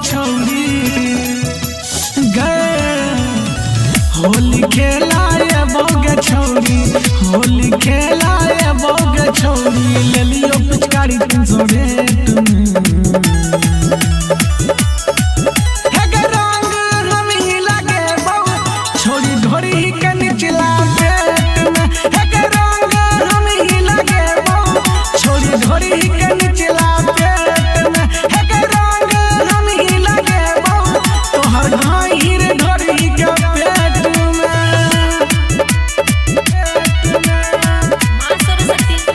छौरी गए होली खेलाए बोगे छौरी, होली खेलाए बोगे छौरी। ले लियो पिचकारी 300 रेट में ढोरी के निचला पेट में रंग हम ही लगे छोड़ी ढोरी के निचला पेट में रंग हम ही लगे तोहर घाहिर ढोरी के पेट में।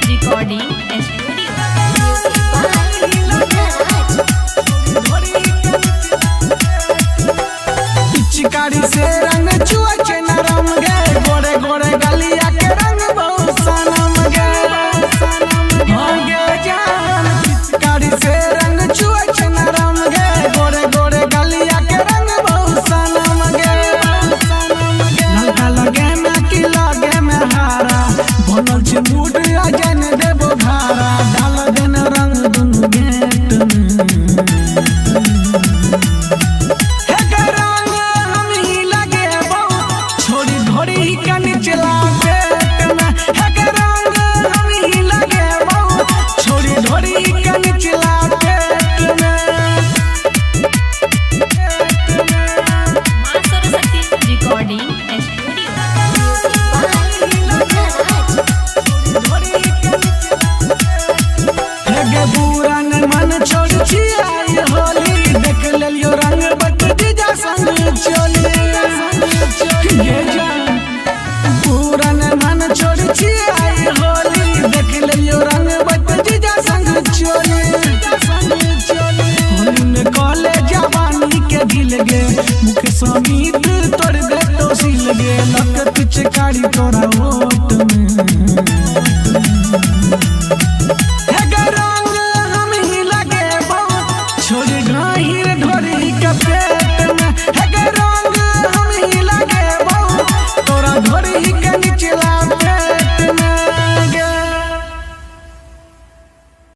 रिकॉर्डिंग पिचकारी से रंग चुआ नरम गे गोरे गोरे गलिया के रंग बहुत सनम गे जान। पिचकारी से रंग चुआ नरम गे गोरे गोरे गलिया के रंग बहुत सनम गे ललका लगे में की लगे में हारा बनल छे मूड अजन देबो घारा डाल देन रंग दुनु गेट में ढोरी के निचला पेट में रंग हम ही लगे छोड़ी ढोरी के निचला पेट में। रिकॉर्डिंग बुरा न मन छोड़ छियाई होली देख लियो रंग बट दीजा संग चोली पूरा न मन छोड़ छियाई होली देख लियो रंग बट दीजा संग चोली होली में कॉले जवानी के दिल गे मुख समीत तोड़ दे तो सिल गे लक पिचकारी तोरा ओट में।